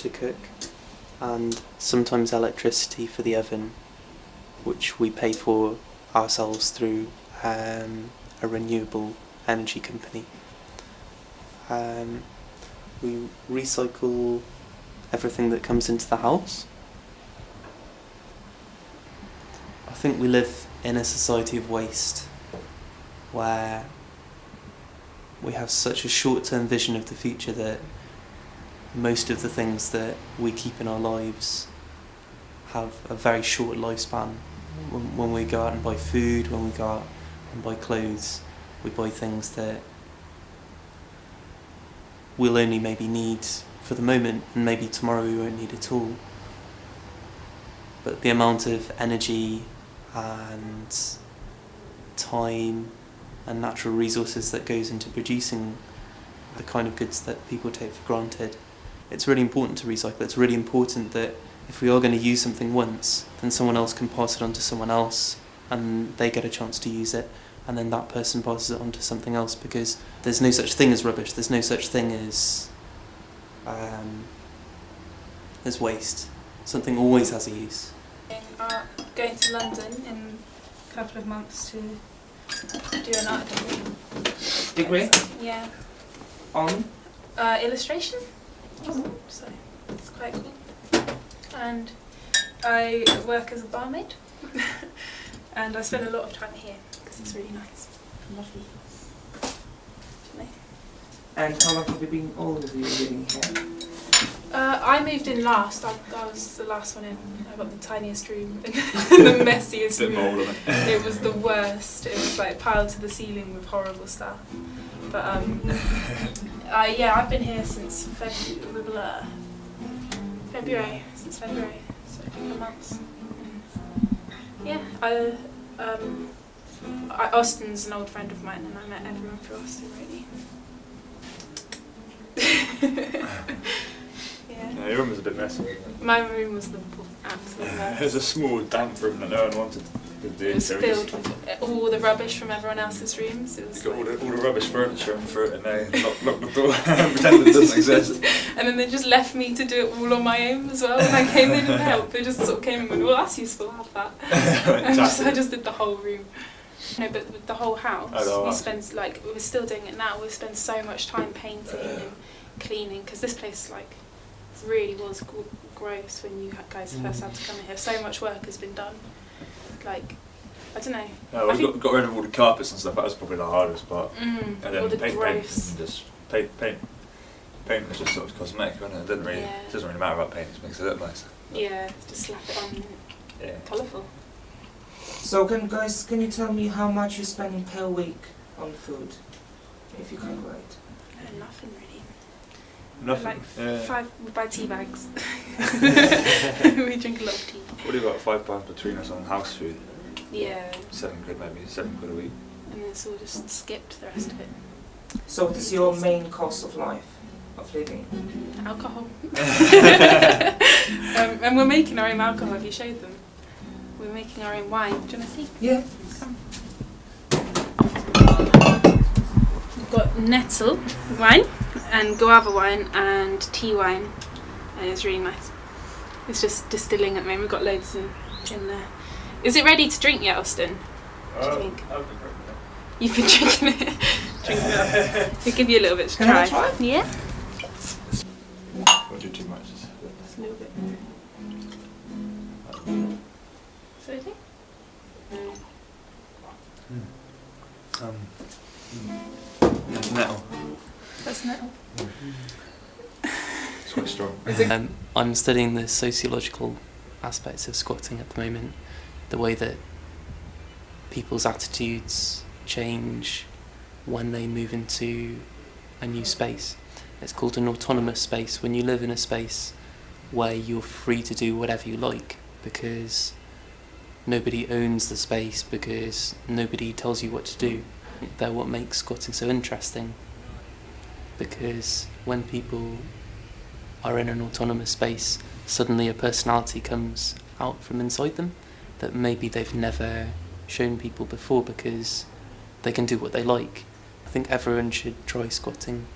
to cook, and sometimes electricity for the oven, which we pay for ourselves through a renewable energy company. We recycle everything that comes into the house. I think we live in a society of waste where we have such a short-term vision of the future that most of the things that we keep in our lives have a very short lifespan. When we go out and buy food, when we go out and buy clothes, we buy things that we'll only maybe need for the moment, and maybe tomorrow we won't need at all. But the amount of energy and time and natural resources that goes into producing the kind of goods that people take for granted, it's really important to recycle. It's really important that if we are going to use something once, then someone else can pass it on to someone else and they get a chance to use it, and then that person passes it on to something else, because there's no such thing as rubbish, there's no such thing as waste. Something always has a use. Going to London in a couple of months to do an art Degree? Yeah. On? Illustration. So it's quite cool. And I work as a barmaid, and I spend a lot of time here because it's really nice and lovely. And how long have you been, all of you, living here? I moved in last. I was the last one in. I got the tiniest room and the messiest room. It was the worst. It was like piled to the ceiling with horrible stuff. But yeah, I've been here since February. Since February, so a couple of months. Yeah, Austin's an old friend of mine, and I met everyone through Austin, really. Yeah, your room was a bit messy, wasn't it? My room was the absolute worst. It was a small, damp room that no one wanted to do. It was filled with all the rubbish from everyone else's rooms. It was You got like all the rubbish furniture and threw it in there, lock the door, and pretend it doesn't exist. And then they just left me to do it all on my own as well. When I came, they didn't help. They just sort of came and went, well, that's useful, have that. And I just did the whole room. No, but with the whole house, we spend, like, we're still doing it now, we spend so much time painting and cleaning, because this place, like, really was gross when you guys first had to come in here. So much work has been done. Like, I don't know. No, we got rid of all the carpets and stuff. That was probably the hardest part. And then all the paint gross. just paint was just sort of cosmetic, wasn't it? It didn't really, it doesn't really matter about paint. It just makes it look nicer. Yeah, just slap it on. Yeah. Colourful. So can you tell me how much you're spending per week on food, if you calculate? Nothing really. Nothing. Like we buy tea bags. We drink a lot of tea. Probably about £5 between us on house food. Yeah. £7 maybe, £7 a week. And then it's all just skipped the rest of it. So what is your main cost of life, of living? Alcohol. And we're making our own alcohol. Have you showed them? We're making our own wine. Do you want to see? Yeah. Come. We've got nettle wine and guava wine and tea wine, and it's really nice. It's just distilling at the moment. We've got loads in there. Is it ready to drink yet, Austin? What do you think? I've been drinking it. You've been drinking it. Drinking it up. We'll give you a little bit to Can try. I try? Yeah. Don't do too much. Just a little bit. So I think. Nettle. That's nettle. It's quite strong. I'm studying the sociological aspects of squatting at the moment, the way that people's attitudes change when they move into a new space. It's called an autonomous space, when you live in a space where you're free to do whatever you like, because nobody owns the space, because nobody tells you what to do. They're what makes squatting so interesting, because when people are in an autonomous space, suddenly a personality comes out from inside them that maybe they've never shown people before, because they can do what they like. I think everyone should try squatting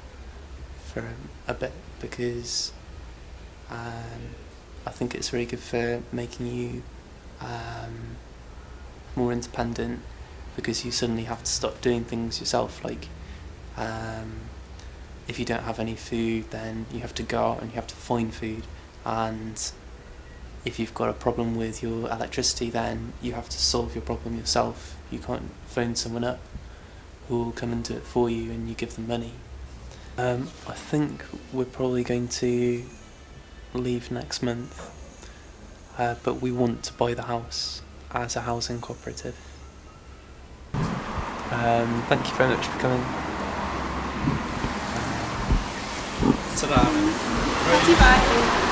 for a bit, because I think it's really good for making you more independent, because you suddenly have to stop doing things yourself. Like if you don't have any food, then you have to go out and you have to find food, and if you've got a problem with your electricity, then you have to solve your problem yourself. You can't phone someone up who will come and do it for you and you give them money. I think we're probably going to leave next month, but we want to buy the house as a housing cooperative. Thank you very much for coming. Bye.